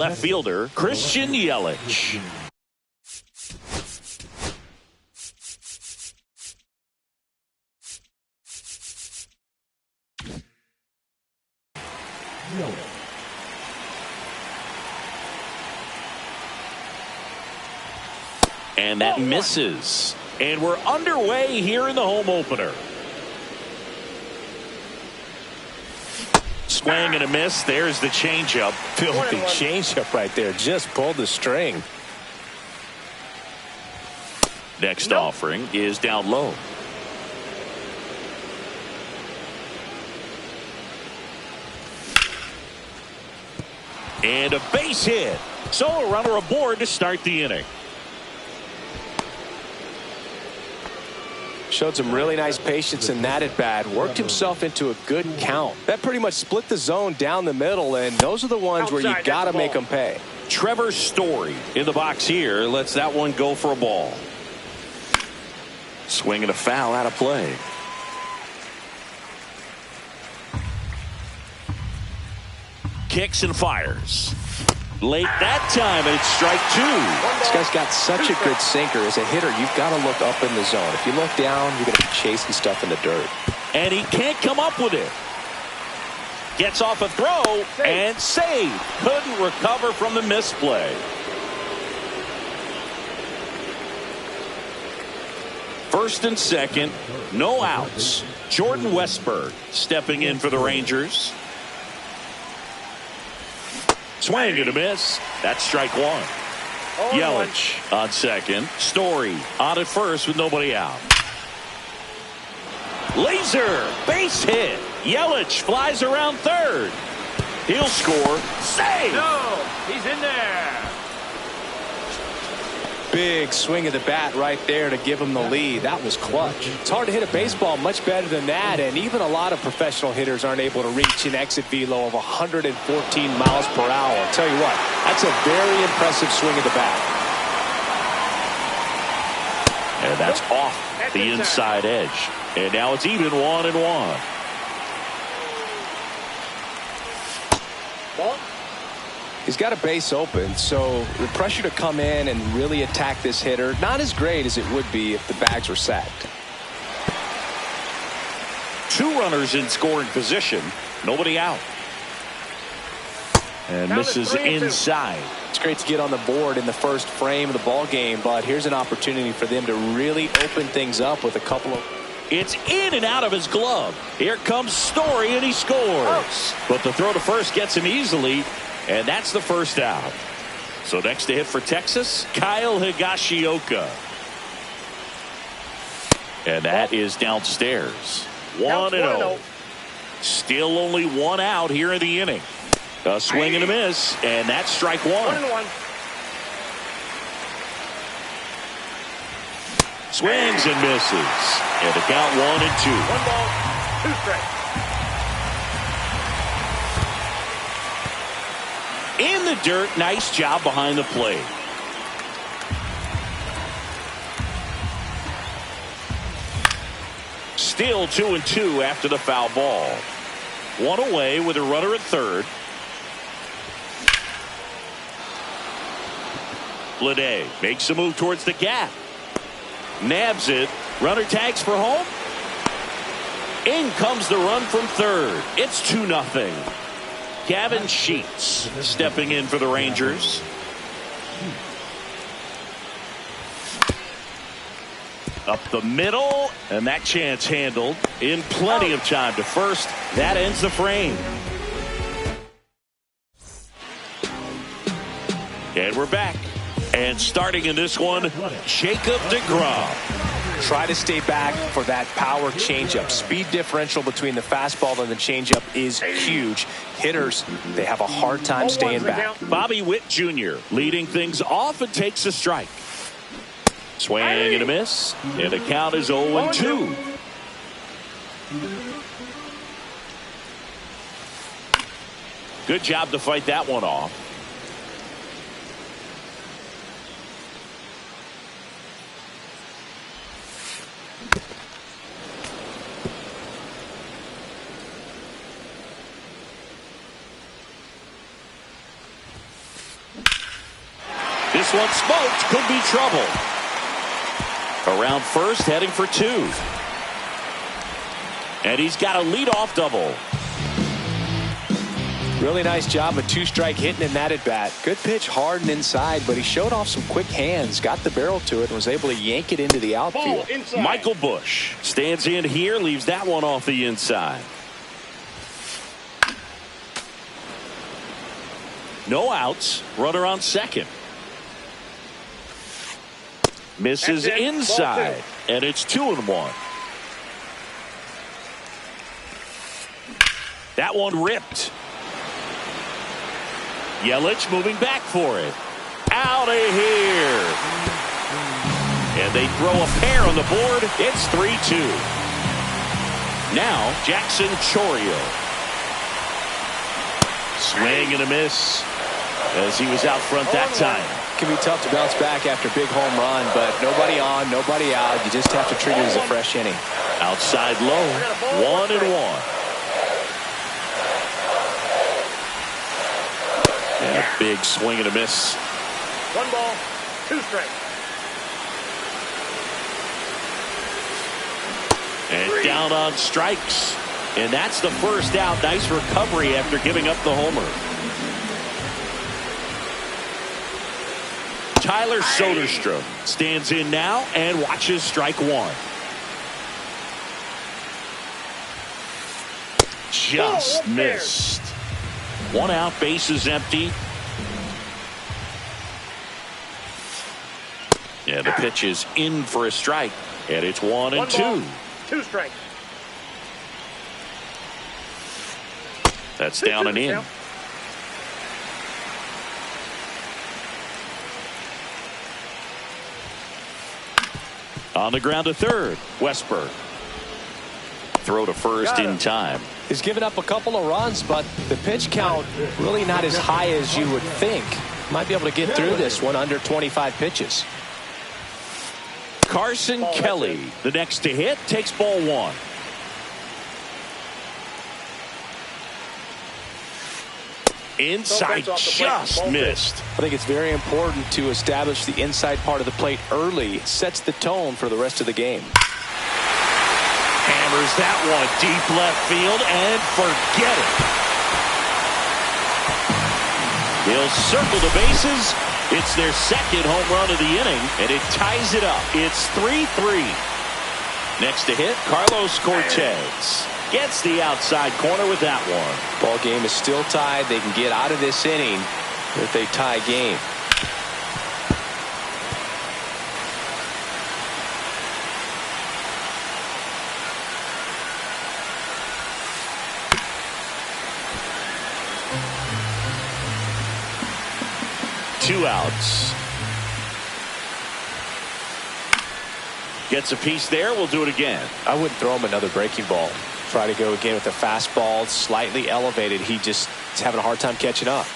Left fielder, Christian Yelich. And that misses. And we're underway here in the home opener. Swing and a miss. There's the changeup. Filthy changeup right there. Just pulled the string. Next offering is down low. And a base hit. So a runner aboard to start the inning. Showed some really nice patience in that at bat. Worked himself into a good count. That pretty much split the zone down the middle, and those are the ones where you got to make them pay. Trevor Story in the box here lets that one go for a ball. Swing and a foul out of play. Kicks and fires. Late that time, and it's strike two. This guy's got such a good sinker. As a hitter, you've got to look up in the zone. If you look down, you're going to be chasing stuff in the dirt. And he can't come up with it. Gets off a throw and saved. Couldn't recover from the misplay. First and second, no outs. Jordan Westburg stepping in for the Rangers. Swing and a miss. That's strike one. Yelich on second. Story on at first with nobody out. Laser base hit. Yelich flies around third. He'll score. Save. No, he's in there. Big swing of the bat right there to give him the lead. That was clutch. It's hard to hit a baseball much better than that, and even a lot of professional hitters aren't able to reach an exit velo of 114 miles per hour. I'll tell you what, that's a very impressive swing of the bat. And that's off the inside edge. And now it's even 1-1. He's got a base open, so the pressure to come in and really attack this hitter, not as great as it would be if the bags were sacked. Two runners in scoring position. Nobody out. And misses inside. It's great to get on the board in the first frame of the ball game, but here's an opportunity for them to really open things up with a couple of... It's in and out of his glove. Here comes Story, and he scores. But the throw to first gets him easily, and that's the first out. So next to hit for Texas, Kyle Higashioka. And that is downstairs. 1-0. Still only one out here in the inning. A swing and a miss, and that's strike one. 1-1. Swings and misses. And the count 1-2. 1 ball, 2 strikes. In the dirt, nice job behind the plate. Still 2-2 after the foul ball. One away with a runner at third. Bleday makes a move towards the gap. Nabs it. Runner tags for home. In comes the run from third. It's 2-0. Gavin Sheets stepping in for the Rangers. Up the middle, and that chance handled in plenty of time to first. That ends the frame. And we're back. And starting in this one, Jacob deGrom. Try to stay back for that power changeup. Speed differential between the fastball and the changeup is huge. Hitters, they have a hard time staying back. Bobby Witt Jr. leading things off and takes a strike. Swing and a miss. And the count is 0-2. Good job to fight that one off. This one smoked. Could be trouble. Around first, heading for 2. And he's got a leadoff double. Really nice job of 2-strike hitting in that at bat. Good pitch, hard and inside, but he showed off some quick hands, got the barrel to it, and was able to yank it into the outfield. Michael Busch stands in here, leaves that one off the inside. No outs, runner on second. Misses inside, and it's 2-1. That one ripped. Yelich moving back for it. Out of here. And they throw a pair on the board. It's 3-2. Now Jackson Chourio. Swing and a miss as he was out front that time. It can be tough to bounce back after a big home run, but nobody on, nobody out. You just have to treat it as a fresh inning. Outside low, 1-1. And a big swing and a miss. 1 ball, 2 strikes. And down on strikes. And that's the first out. Nice recovery after giving up the homer. Tyler Soderstrom stands in now and watches strike 1. Just missed. 1 out, bases empty. Yeah, the pitch is in for a strike. And it's 1-2. 2 strikes. That's down and in. On the ground to third, Westburg. Throw to first in time. He's given up a couple of runs, but the pitch count really not as high as you would think. Might be able to get through this one under 25 pitches. Carson Kelly, the next to hit, takes ball 1. Inside, just missed. I think it's very important to establish the inside part of the plate early. It sets the tone for the rest of the game. Hammers that one deep left field and forget it. He'll circle the bases. It's their second home run of the inning, and it ties it up. It's 3-3. Next to hit, Carlos Cortez. Gets the outside corner with that one. Ball game is still tied. They can get out of this inning if they tie game. Two outs. Gets a piece there. We'll do it again. I wouldn't throw him another breaking ball. Try to go again with the fastball, slightly elevated. He just is having a hard time catching up.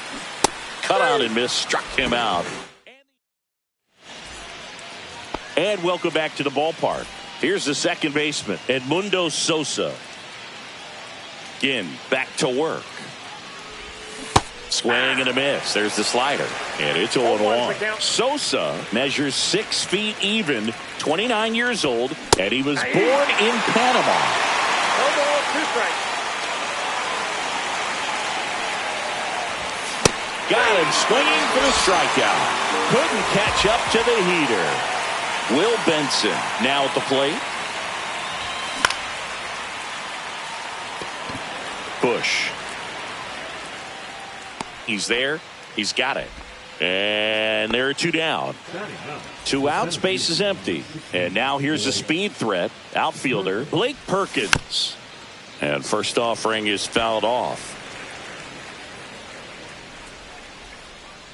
Cut out and miss, struck him out. And welcome back to the ballpark. Here's the second baseman, Edmundo Sosa. Again, back to work. Swing and a miss. There's the slider. And it's 0-1. Sosa measures 6 feet even, 29 years old, and he was born in Panama. 1 ball, 2 strikes. Got him swinging for the strikeout. Couldn't catch up to the heater. Will Benson now at the plate. Busch. He's there. He's got it. And there are 2 down. 2 outs, base is empty. And now here's a speed threat. Outfielder Blake Perkins. And first offering is fouled off.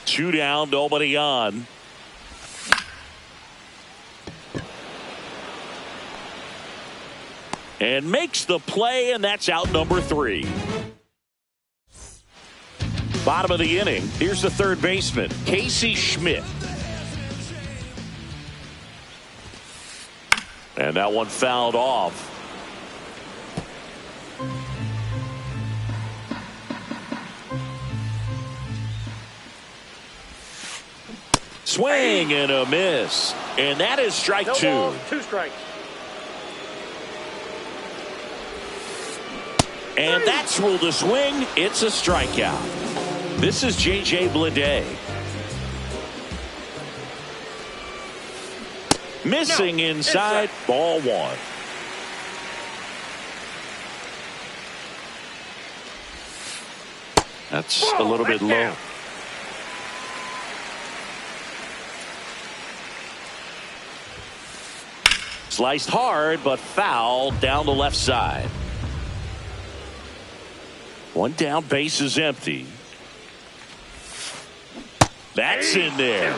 2 down, nobody on. And makes the play, and that's out number 3. Bottom of the inning. Here's the third baseman, Casey Schmidt. And that one fouled off. Swing and a miss. And that is strike No two. balls, 2 strikes. And that's ruled a swing. It's a strikeout. This is J.J. Bleday. Missing inside. Ball one. That's a little bit low. Sliced hard, but foul down the left side. One down, base is empty. That's in there.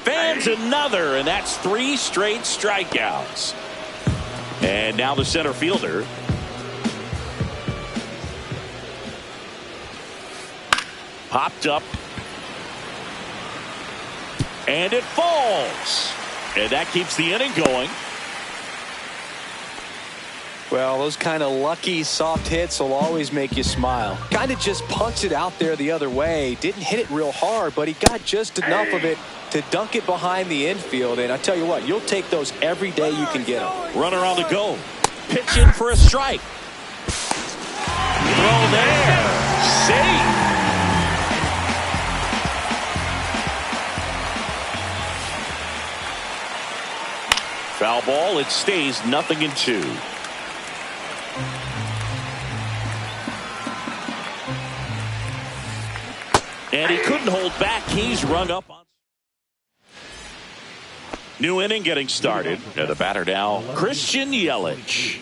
Fans another, and that's 3 straight strikeouts. And now the center fielder. Popped up. And it falls. And that keeps the inning going. Well, those kind of lucky soft hits will always make you smile. Kind of just punched it out there the other way. Didn't hit it real hard, but he got just enough of it to dunk it behind the infield. And I tell you what, you'll take those every day you can get them. Runner on the go. Pitch in for a strike. Throw there. Safe. Foul ball. It stays 0-2. And he couldn't hold back. He's rung up on. New inning getting started. And the batter now, Christian Yelich.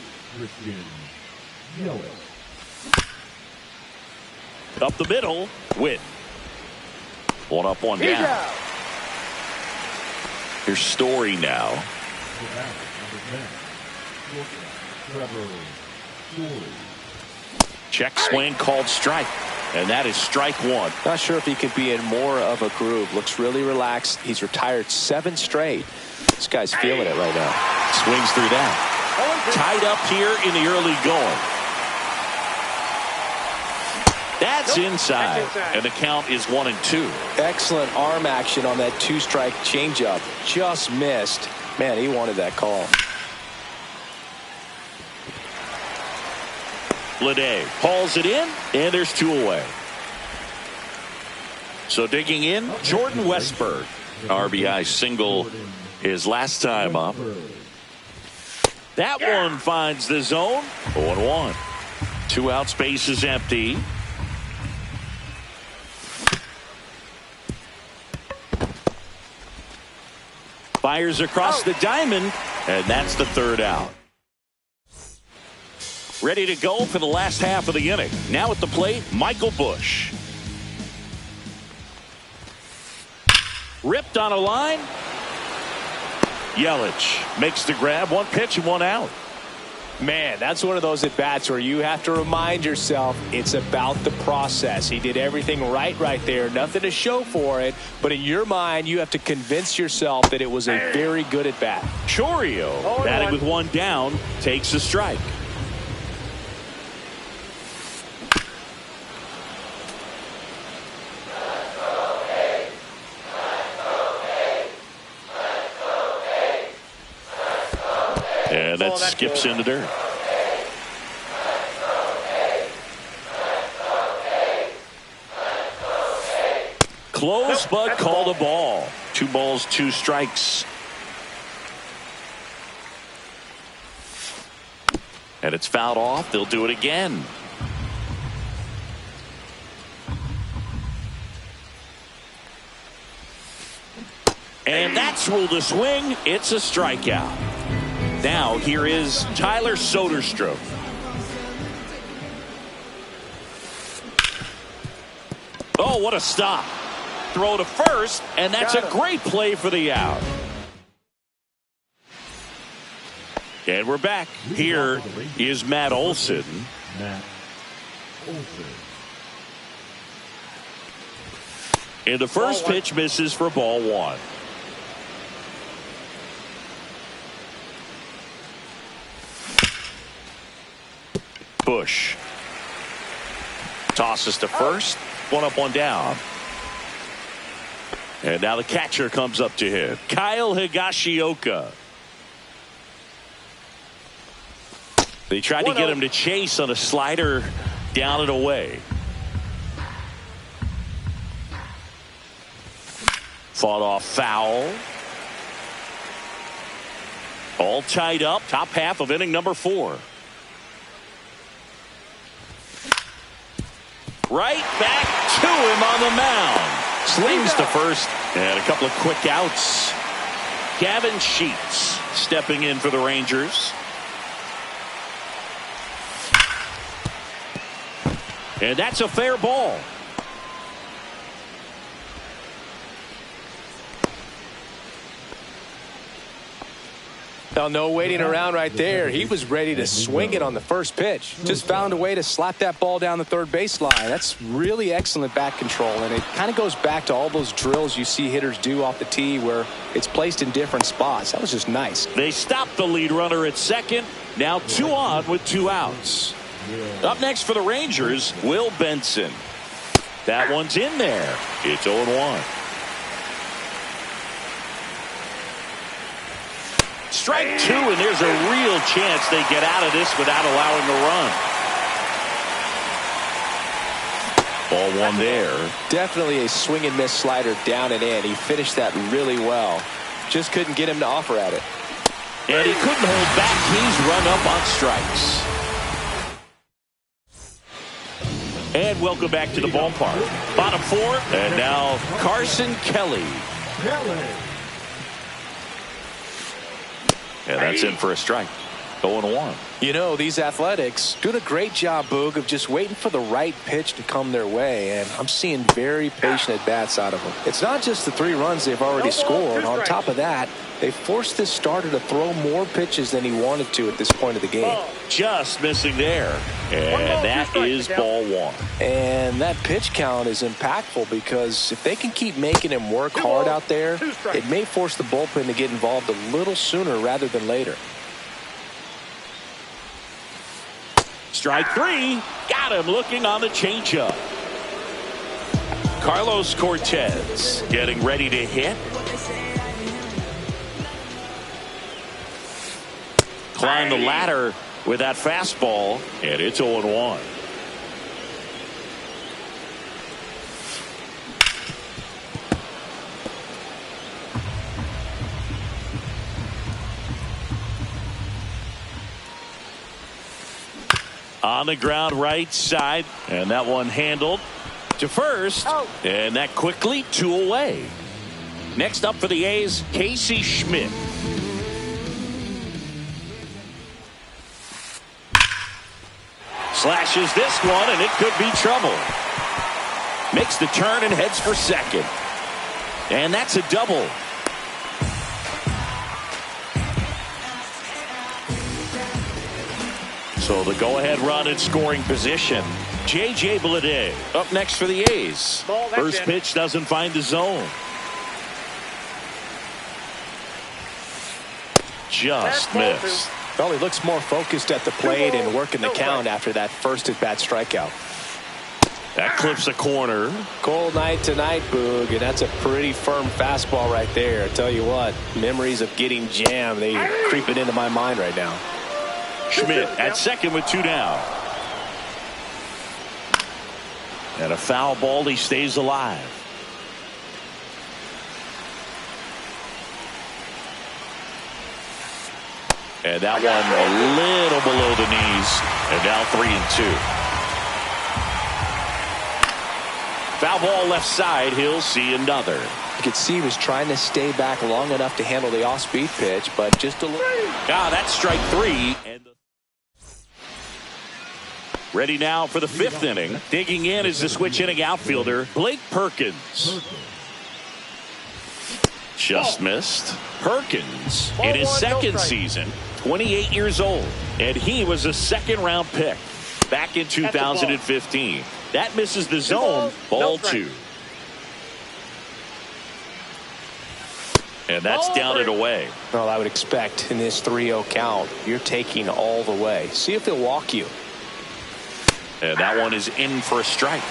Up the middle, Witt. One up, one down. Here's Story now. Check swing called strike. And that is strike one. Not sure if he could be in more of a groove. Looks really relaxed. He's retired 7 straight. This guy's feeling it right now. Swings through that. Tied up here in the early going. That's inside. And the count is 1-2. Excellent arm action on that 2-strike changeup. Just missed. Man, he wanted that call. Bleday hauls it in, and there's 2 away. So digging in, Jordan Westburg. RBI single his last time up. That one finds the zone. 0-1. 2 outs, base is empty. Fires across the diamond, and that's the 3rd out. Ready to go for the last half of the inning. Now at the plate, Michael Busch. Ripped on a line. Yelich makes the grab. 1 pitch and 1 out. Man, that's one of those at-bats where you have to remind yourself it's about the process. He did everything right there. Nothing to show for it. But in your mind, you have to convince yourself that it was a very good at-bat. Chourio, batting with 1 down, takes a strike. And that skips in the dirt. Close, but called a ball. 2 balls, 2 strikes. And it's fouled off. They'll do it again. And that's ruled a swing. It's a strikeout. Now here is Tyler Soderstrom. Oh, what a stop. Throw to first, and that's a great play for the out. And we're back. Here is Matt Olson. And the first pitch misses for ball 1. Busch Tosses to first. One up, one down. And now the catcher comes up to hit. Kyle Higashioka. They tried to get him to chase on a slider down and away. Fought off foul. All tied up. Top half of inning number 4. Right back to him on the mound. Slings to first. And a couple of quick outs. Gavin Sheets stepping in for the Rangers. And that's a fair ball. Now, no waiting around right there. He was ready to swing it on the first pitch. Just found a way to slap that ball down the third baseline. That's really excellent bat control, and it kind of goes back to all those drills you see hitters do off the tee where it's placed in different spots. That was just nice. They stopped the lead runner at second. Now 2 on with 2 outs. Up next for the Rangers, Will Benson. That one's in there. It's 0-1. Strike 2, and there's a real chance they get out of this without allowing a run. Ball 1 there. Definitely a swing and miss slider down and in. He finished that really well. Just couldn't get him to offer at it. And he couldn't hold back. He's run up on strikes. And welcome back to the ballpark. Bottom 4, and now Carson Kelly. And that's in for a strike. 0-1. You know, these Athletics doing a great job, Boog, of just waiting for the right pitch to come their way, and I'm seeing very patient at-bats out of them. It's not just the 3 runs they've already scored. On top of that, they forced this starter to throw more pitches than he wanted to at this point of the game. Just missing there. And that is ball 1. And that pitch count is impactful because if they can keep making him work hard out there, it may force the bullpen to get involved a little sooner rather than later. Strike 3. Got him looking on the changeup. Carlos Cortez getting ready to hit. Climb the ladder with that fastball, and it's 0-1. On the ground right side, and that one handled to first, and that quickly 2 away. Next up for the A's, Casey Schmidt. Slashes this one, and it could be trouble. Makes the turn and heads for second. And that's a double. So the go-ahead run in scoring position. J.J. Bleday up next for the A's. First pitch doesn't find the zone. Just missed. Well, he looks more focused at the plate and working the count after that first at-bat strikeout. That clips a corner. Cold night tonight, Boog, and that's a pretty firm fastball right there. I tell you what, memories of getting jammed, they creeping into my mind right now. Schmidt at second with 2 down. And a foul ball, he stays alive. And that one a little below the knees. And now 3-2. Foul ball left side. He'll see another. You could see he was trying to stay back long enough to handle the off-speed pitch, but just a little. That's strike 3. And ready now for the 5th inning. Digging in is the switch inning outfielder, Blake Perkins. Just missed. Perkins in his second season, 28 years old, and he was a 2nd-round pick back in 2015. That misses the zone. Ball 2. And that's down and away. Well, I would expect in this 3-0 count, you're taking all the way. See if he'll walk you. And that one is in for a strike.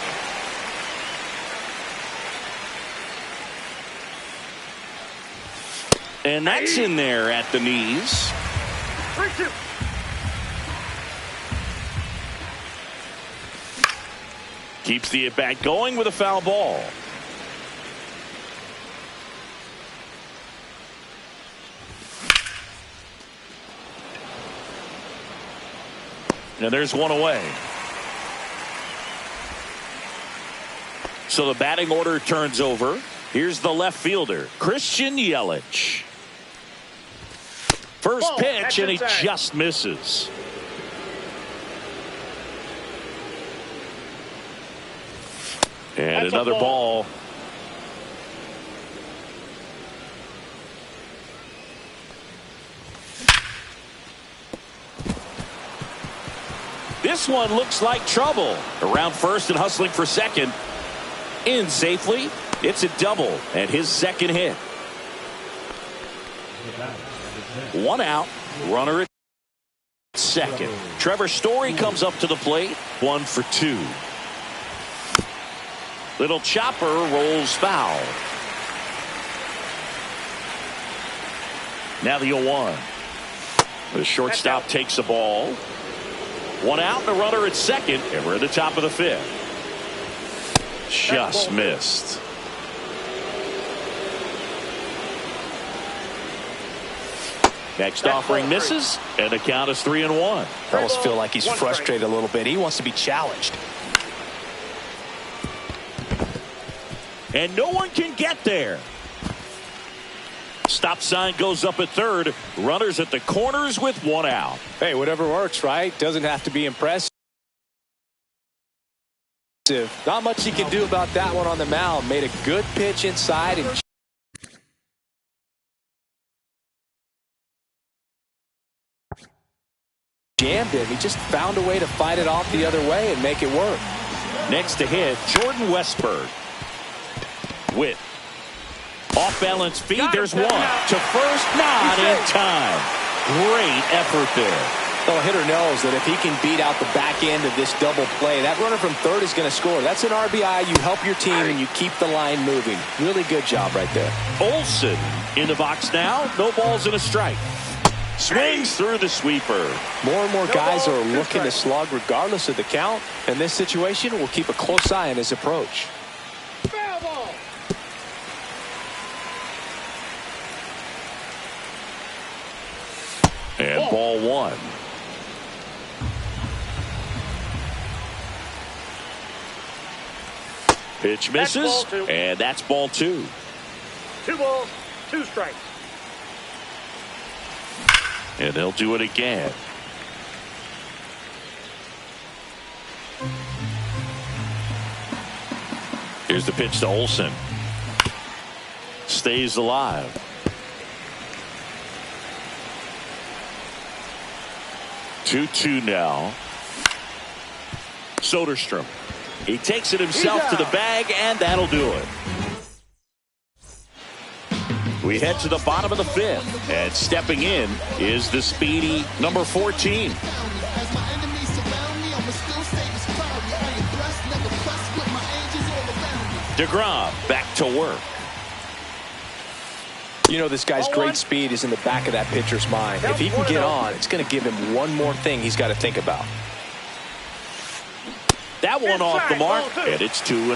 And that's in there at the knees. 3-2. Keeps the at-bat going with a foul ball. Now there's one away. So the batting order turns over. Here's the left fielder, Christian Yelich. First Ball, pitch, and he inside. just misses. And That's a another ball. This one looks like trouble. Around first and hustling for second. In safely. It's a double and his second hit. One out. Runner at second. Trevor Story comes up to the plate. 1 for 2. Little chopper rolls foul. Now the 0-1. The shortstop takes the ball. 1 out and a runner at second. And we're at the top of the 5th. Just missed. Next offering misses, and the count is 3-1. I almost feel like he's frustrated a little bit. He wants to be challenged. And no one can get there. Stop sign goes up at third. Runners at the corners with 1 out. Hey, whatever works, right? Doesn't have to be impressive. Not much he can do about that one on the mound. Made a good pitch inside and jammed it. He just found a way to fight it off the other way and make it work. Next to hit, Jordan Westburg. Witt. Off balance feed. There's one. To first, not in time. Great effort there. The hitter knows that if he can beat out the back end of this double play, that runner from third is going to score. That's an RBI. You help your team and you keep the line moving. Really good job right there. Olsen in the box now. No balls and a strike. Swings through the sweeper. More and more guys are looking to slug regardless of the count. In this situation, we'll keep a close eye on his approach. Foul ball. And ball 1. Pitch misses, That's ball 2. and that's ball 2. 2 balls, 2 strikes. And they'll do it again. Here's the pitch to Olsen. Stays alive. Two now. Soderstrom. He takes it himself to the bag, and that'll do it. We head to the bottom of the 5th, and stepping in is the speedy number 14. DeGrom back to work. You know, this guy's great speed is in the back of that pitcher's mind. If he can get on, it's going to give him one more thing he's got to think about. That one off the mark, and it's 2-0.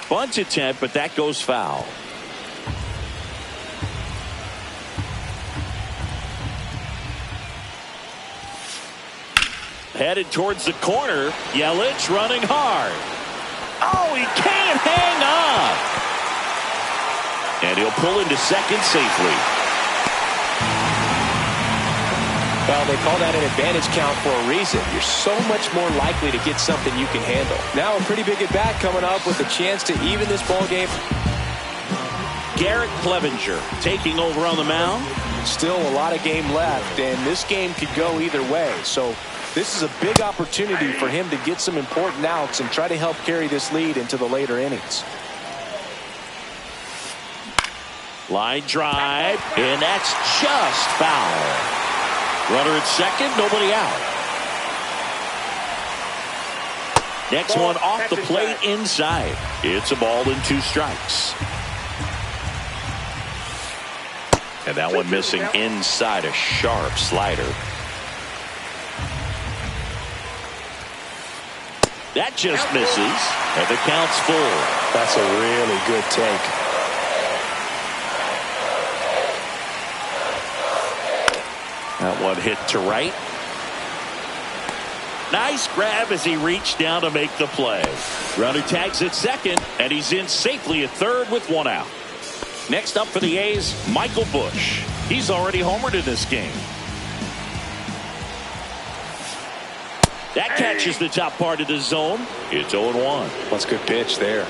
Bunt attempt, but that goes foul. Headed towards the corner. Yelich running hard. Oh, he can't hang on. And he'll pull into second safely. Well, they call that an advantage count for a reason. You're so much more likely to get something you can handle. Now a pretty big at-bat coming up with a chance to even this ball game. Garrett Clevenger taking over on the mound. Still a lot of game left, and this game could go either way. So this is a big opportunity for him to get some important outs and try to help carry this lead into the later innings. Line drive, and that's just foul. Runner at second, nobody out. Next one off the plate inside. It's a ball and 2 strikes. And that one missing inside, a sharp slider. That just misses, and the count's full. That's a really good take. That one hit to right. Nice grab as he reached down to make the play. Runner tags at second, and he's in safely at third with 1 out. Next up for the A's, Michael Busch. He's already homered in this game. That catches the top part of the zone. It's 0-1. That's a good pitch there.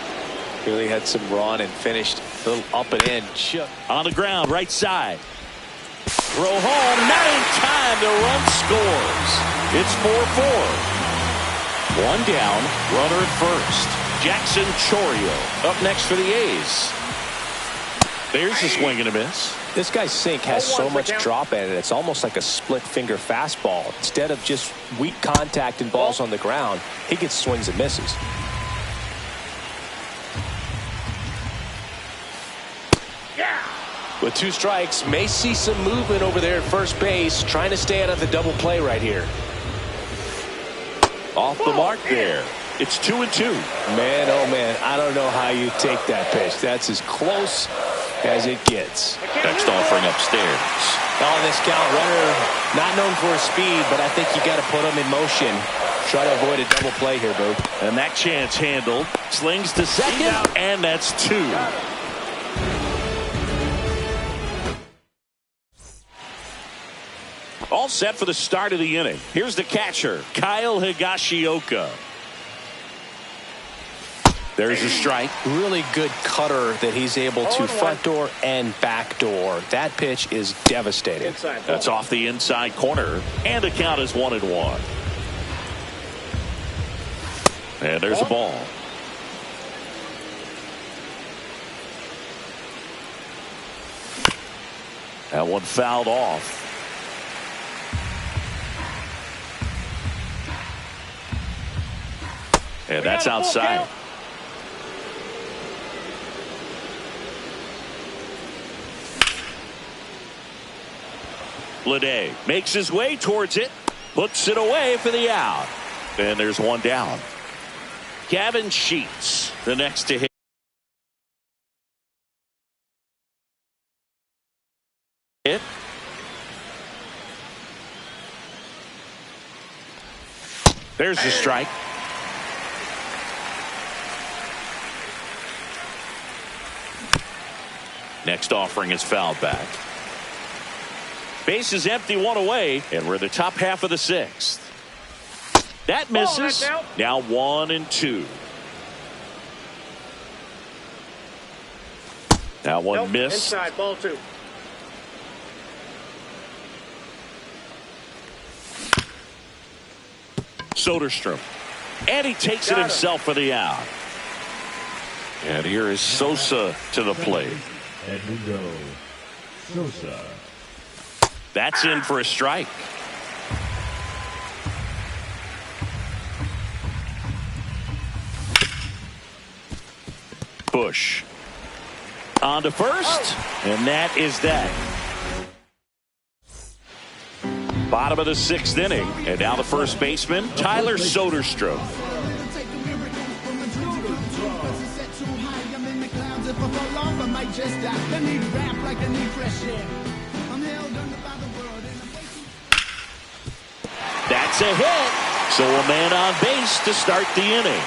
Really had some run and finished a little up and in. On the ground, right side. Throw home, not in time. The run scores. It's 4-4. 1 down, runner at first. Jackson Chourio up next for the A's. There's a swing and a miss. This guy's sink has so much drop at it. It's almost like a split finger fastball. Instead of just weak contact and balls on the ground, he gets swings and misses. With 2 strikes, may see some movement over there at first base, trying to stay out of the double play right here. Off the mark there. It's 2-2. Man, oh man, I don't know how you take that pitch. That's as close as it gets. Next offering upstairs. On this count, runner not known for his speed, but I think you got to put him in motion. Try to avoid a double play here, Boo. And that chance handled. Slings to second, and that's 2. All set for the start of the inning. Here's the catcher, Kyle Higashioka. There's a strike. Really good cutter that he's able to front door and back door. That pitch is devastating. That's off the inside corner, and the count is 1-1. And there's a ball. That one fouled off. And that's outside. Bleday makes his way towards it, puts it away for the out. And there's 1 down. Gavin Sheets, the next to hit. There's the strike. Next offering is fouled back. Base is empty, 1 away, and we're in the top half of the 6th. That misses. Now 1-2. That one missed. Inside, ball 2. Soderstrom. And he takes it himself for the out. And here is Sosa to the plate. And we go. Sosa. That's in for a strike. Busch on to first, and that is that. Bottom of the 6th inning, and now the first baseman, Tyler Soderstrom. That's a hit, so a man on base to start the inning.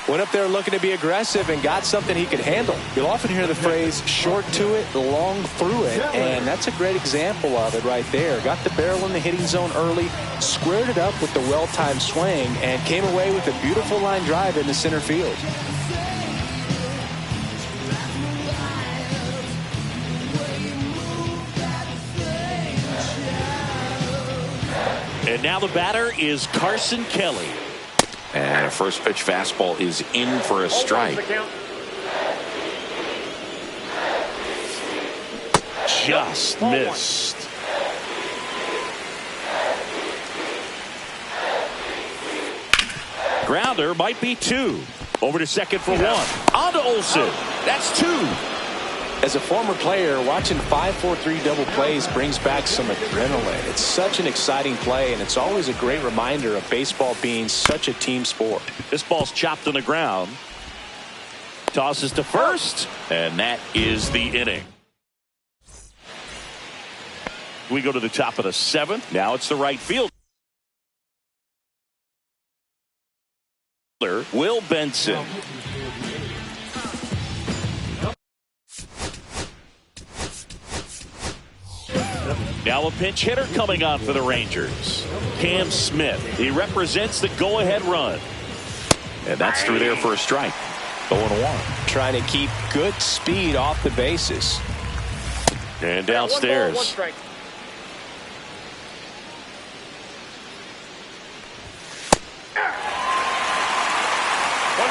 Went up there looking to be aggressive and got something he could handle. You'll often hear the phrase short to it, long through it, and that's a great example of it right there. Got the barrel in the hitting zone early, squared it up with the well-timed swing, and came away with a beautiful line drive into center field. And now the batter is Carson Kelly. And a first pitch fastball is in for a strike. just missed. Grounder might be 2. Over to second for 1. On to Olsen. That's 2. As a former player, watching 5-4-3 double plays brings back some adrenaline. It's such an exciting play, and it's always a great reminder of baseball being such a team sport. This ball's chopped on the ground. Tosses to first, and that is the inning. We go to the top of the 7th. Now it's the right field. Will Benson. Now a pinch hitter coming on for the Rangers. Cam Smith. He represents the go-ahead run. And that's through there for a strike. 0-1. Trying to keep good speed off the bases. And downstairs. 1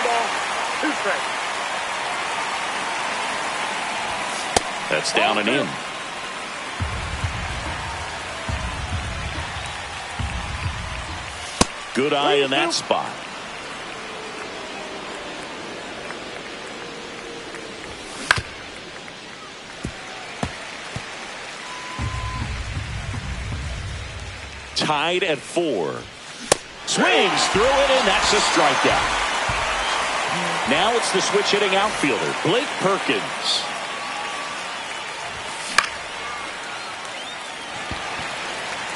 ball, 1 strike. That's down and in. Good eye in that spot. Tied at 4. Swings through it, and that's a strikeout. Now it's the switch hitting outfielder, Blake Perkins.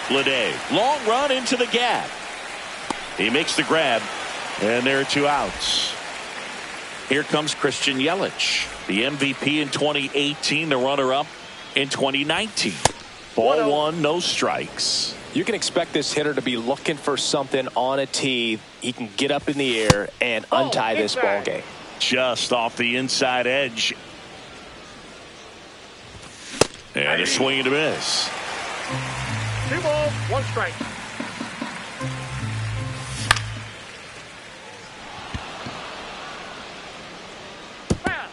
Bleday, long run into the gap. He makes the grab, and there are 2 outs. Here comes Christian Yelich, the MVP in 2018, the runner-up in 2019. Ball 1, no strikes. You can expect this hitter to be looking for something on a tee. He can get up in the air and untie this ball game. Just off the inside edge. And a swing and a miss. 2 balls, 1 strike. Foul.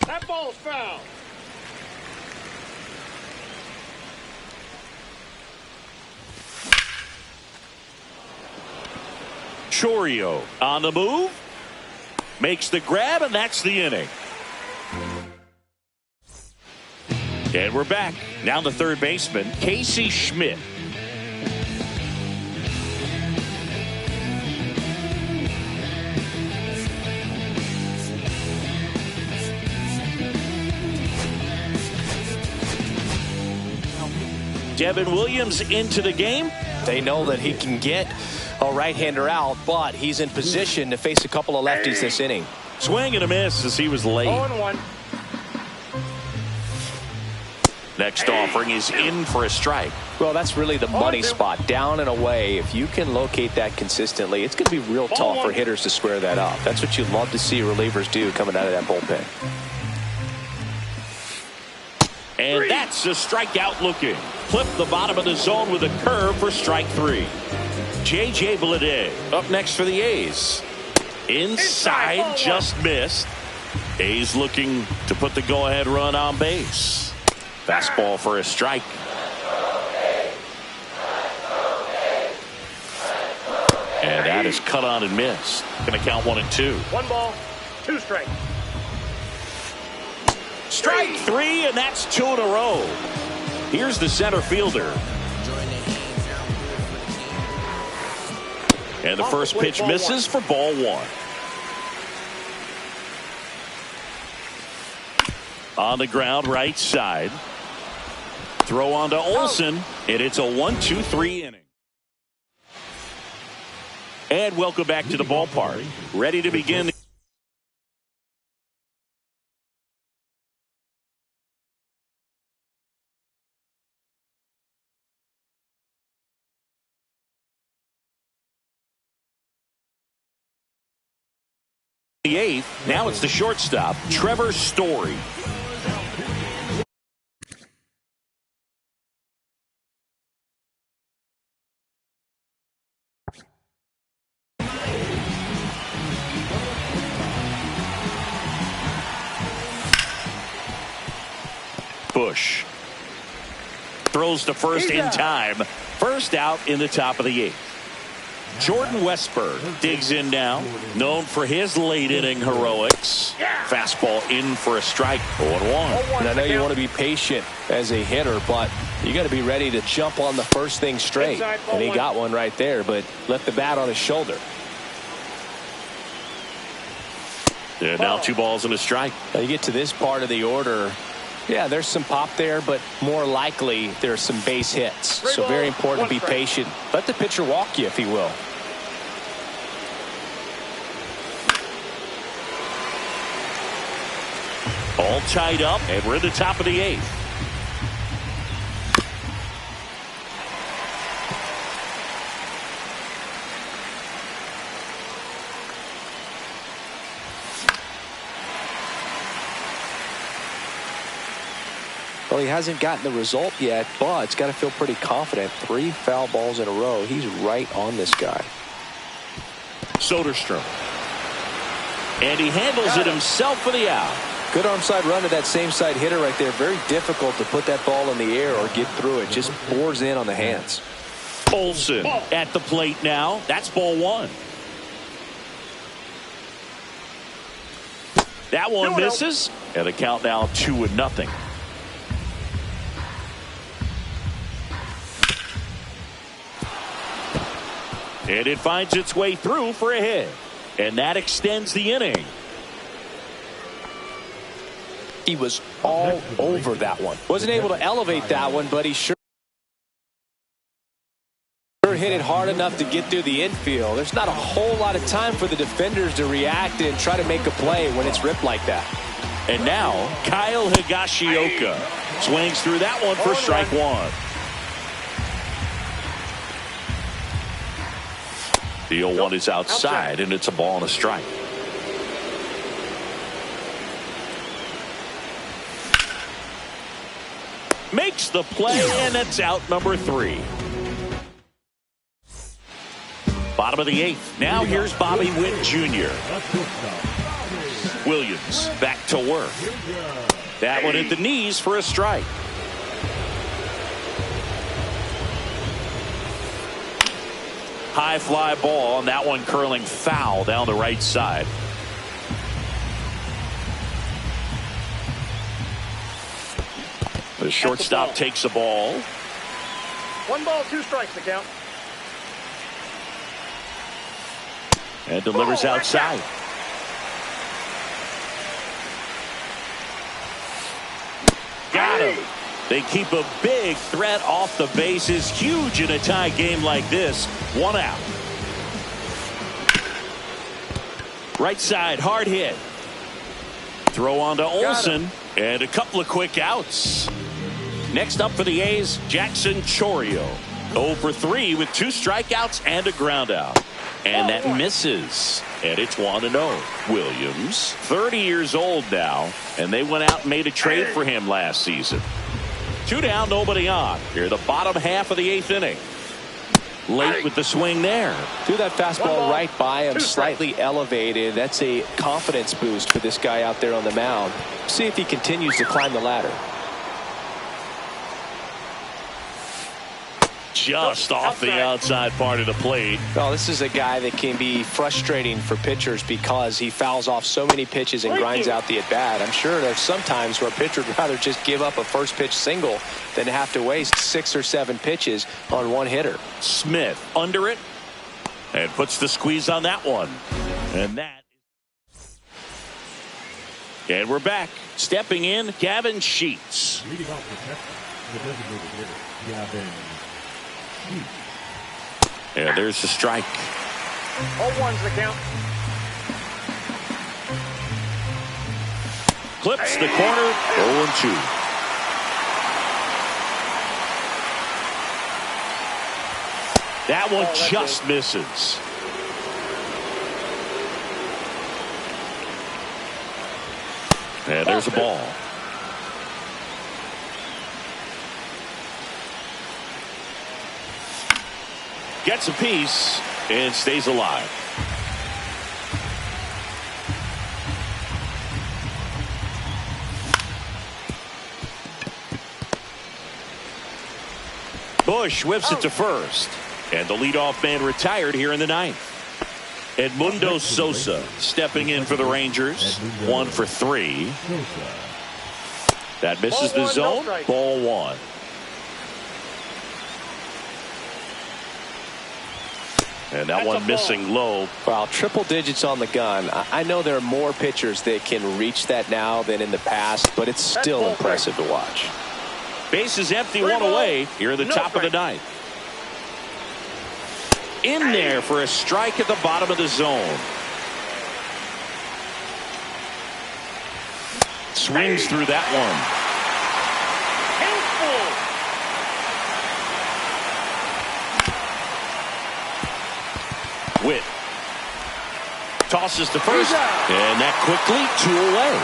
That ball's foul. Chourio on the move. Makes the grab, and that's the inning. And we're back. Now the third baseman, Casey Schmidt. Devin Williams into the game. They know that he can get a right-hander out, but he's in position to face a couple of lefties this inning. Swing and a miss as he was late. 0-1. Next offering is in for a strike. Well, that's really the money spot, down and away. If you can locate that consistently, it's going to be real tough for hitters to square that up. That's what you'd love to see relievers do coming out of that bullpen. And that's a strikeout looking. Flip the bottom of the zone with a curve for strike 3. J.J. Bleday up next for the A's. Inside, just missed. A's looking to put the go-ahead run on base. Fastball for a strike. And that is cut on and missed. Going to count 1 and 2. 1 ball, 2 strikes. Strike 3, and that's 2 in a row. Here's the center fielder. And the first pitch misses for ball 1. On the ground, right side. Throw on to Olsen, and it's a 1-2-3 inning. And welcome back to the ballpark. Ready to begin. The 8th. Now it's the shortstop, Trevor Story. Bush throws to first in time. First out in the top of the 8th. Jordan Westburg digs in now, known for his late inning heroics. Fastball in for a strike. 0-1. And I know you want to be patient as a hitter, but you got to be ready to jump on the first thing straight. And he got one right there, but left the bat on his shoulder. And now 2 balls and a strike. Now you get to this part of the order. Yeah, there's some pop there, but more likely there's some base hits. So very important to be patient. Let the pitcher walk you, if he will. All tied up, and we're at the top of the 8th. Well, he hasn't gotten the result yet, but it's got to feel pretty confident. 3 foul balls in a row. He's right on this guy. Soderstrom. And he handles it himself for the out. Good arm side run to that same side hitter right there. Very difficult to put that ball in the air or get through it. Just bores in on the hands. Olsen at the plate now. That's ball 1. That one misses. And the count now 2-0. And it finds its way through for a hit. And that extends the inning. He was all over that one. Wasn't able to elevate that one, but he sure hit it hard enough to get through the infield. There's not a whole lot of time for the defenders to react and try to make a play when it's ripped like that. And now Kyle Higashioka swings through that one for strike 1. The 0-1 is outside, and it's a ball and a strike. Makes the play, and it's out number 3. Bottom of the 8th. Now here's Bobby Witt Jr. Williams back to work. That one at the knees for a strike. High fly ball, and that one curling foul down the right side. The shortstop takes the ball. 1 ball, 2 strikes to count. And delivers outside. Got him. They keep a big threat off the bases. Huge in a tie game like this. 1 out. Right side, hard hit. Throw on to Olsen. And a couple of quick outs. Next up for the A's, Jackson Chourio. 0 for 3 with 2 strikeouts and a ground out. And that misses. And it's 1-0. Williams, 30 years old now, and they went out and made a trade for him last season. 2 down, nobody on. Here, the bottom half of the 8th inning. Late with the swing there. Threw that fastball right by him, slightly elevated. That's a confidence boost for this guy out there on the mound. See if he continues to climb the ladder. Just off the outside part of the plate. Well, this is a guy that can be frustrating for pitchers because he fouls off so many pitches and grinds out the at-bat. I'm sure there's some times where a pitcher would rather just give up a first pitch single than have to waste 6 or 7 pitches on one hitter. Smith under it and puts the squeeze on that one. And we're back. Stepping in, Gavin Sheets. Reading off the text, the designated hitter, Gavin Sheets. And there's the strike. 0-1's the count. Clips the corner. 0-2. That one just misses. And there's a ball. Gets a piece and stays alive. Bush whips it to first. And the leadoff man retired here in the ninth. Edmundo Sosa stepping in for the Rangers. 1 for 3. That misses the zone. Ball 1. And that one missing low. Wow, triple digits on the gun. I know there are more pitchers that can reach that now than in the past, but it's still impressive to watch. Base is empty, 1 away here at the top of the ninth. In there for a strike at the bottom of the zone. Swings through that one. Witt tosses to first, and that quickly 2 away.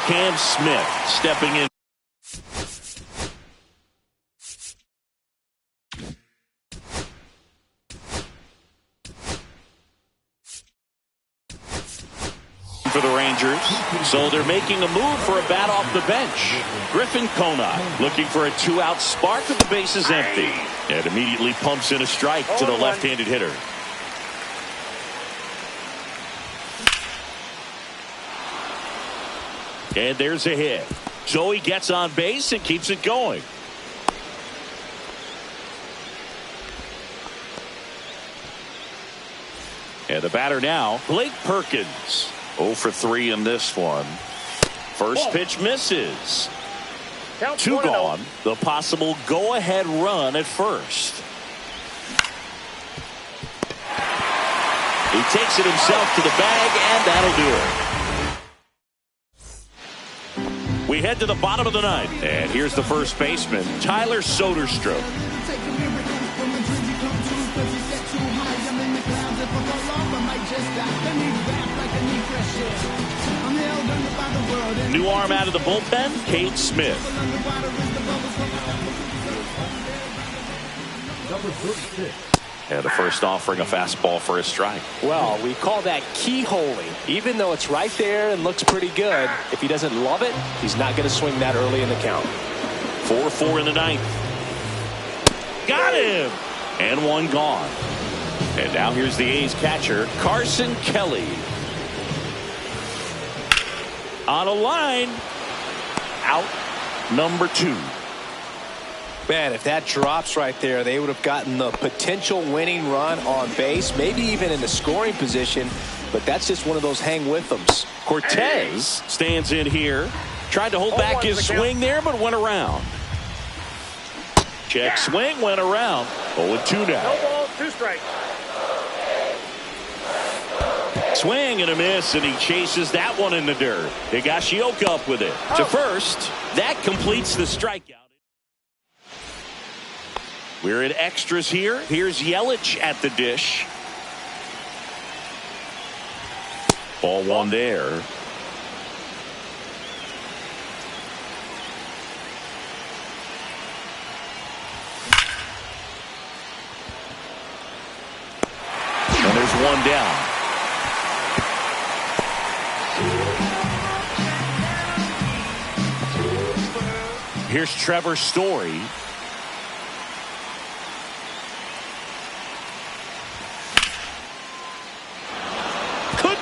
Cam Smith stepping in. For the Rangers, so they're making a move for a bat off the bench. Griffin Conant looking for a 2-out spark with the bases empty, and immediately pumps in a strike to the left-handed hitter. And there's a hit. So he gets on base and keeps it going. And the batter now, Blake Perkins. 0 for 3 in this one. First pitch misses. 2 gone. The possible go-ahead run at first. He takes it himself to the bag, and that'll do it. We head to the bottom of the ninth, and here's the first baseman, Tyler Soderstrom. New arm out of the bullpen, Cade Smith. And the first offering a fastball for a strike. Well, we call that keyholing. Even though it's right there and looks pretty good, if he doesn't love it, he's not going to swing that early in the count. 4-4 in the ninth. Got him! And 1 gone. And now here's the A's catcher, Carson Kelly. On a line. Out number 2. Man, if that drops right there, they would have gotten the potential winning run on base, maybe even in the scoring position, but that's just one of those hang with thems. Cortez stands in here. Tried to hold back his swing there, but went around. Check swing, went around. 0-2 now. No balls, 2 strikes. Swing and a miss, and he chases that one in the dirt. Higashioka up with it. To first. That completes the strikeout. We're at extras here. Here's Yelich at the dish. Ball 1 there. And there's 1 down. Here's Trevor Story.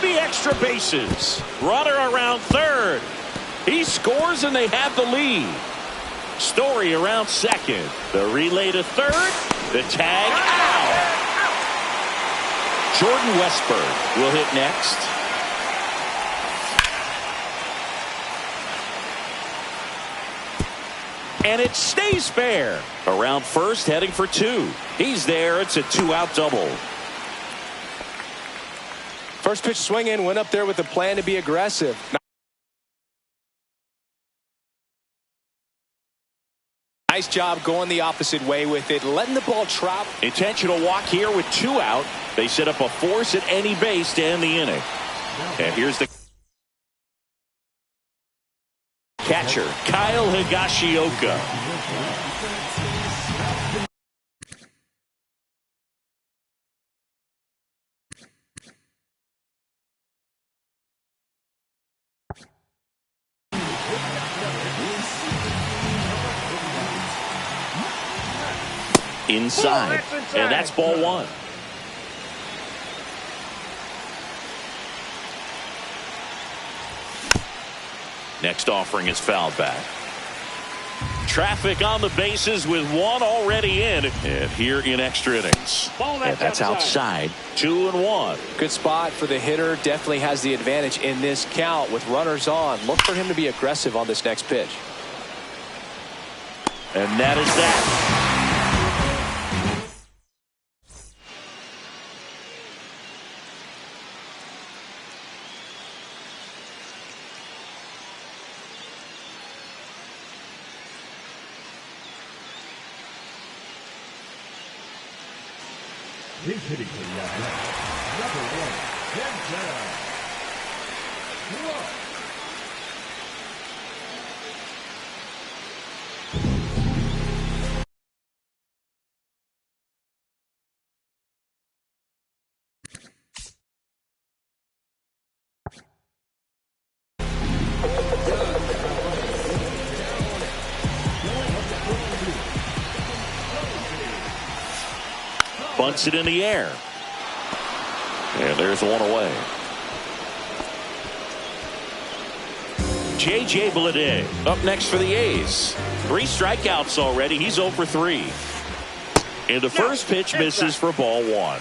Extra bases. Runner around third. He scores and they have the lead. Story around second. The relay to third. The tag out. Jordan Westburg will hit next. And it stays fair. Around first, heading for 2. He's there. It's a 2-out double. First pitch swinging, went up there with a plan to be aggressive. Nice job going the opposite way with it, letting the ball travel. Intentional walk here with 2 out. They set up a force at any base to end the inning. And here's the catcher, Kyle Higashioka. inside. And that's ball one. Next offering is fouled back. Traffic on the bases with one already in. And here in extra innings. And that's outside. 2-1. Good spot for the hitter. Definitely has the advantage in this count with runners on. Look for him to be aggressive on this next pitch. And that is that. He's hitting for the Athletics. Number 1, Denzel Rush. Bunts it in the air. And there's one away. J.J. Bleday up next for the A's. 3 strikeouts already. He's 0 for 3. And the first pitch misses for ball 1.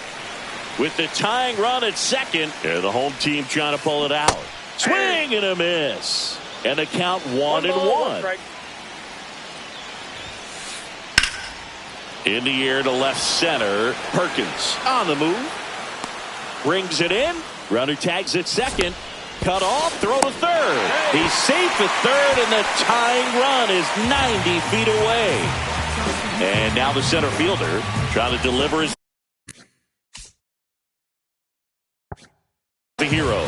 With the tying run at second, and the home team trying to pull it out. Swing and a miss. And the count 1-1. In the air to left center. Perkins on the move. Brings it in. Runner tags at second. Cut off. Throw to third. He's safe at third, and the tying run is 90 feet away. And now the center fielder trying to deliver his the hero.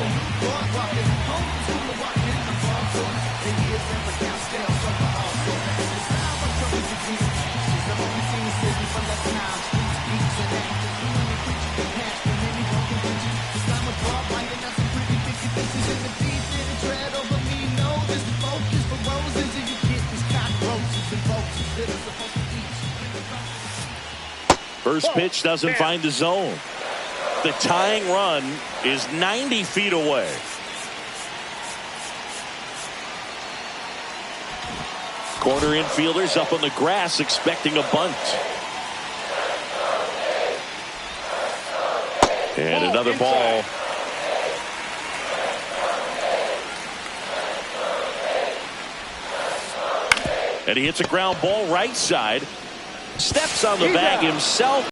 First pitch doesn't find the zone. The tying run is 90 feet away. Corner infielders up on the grass expecting a bunt. And another ball. And he hits a ground ball right side. Steps on the bag himself.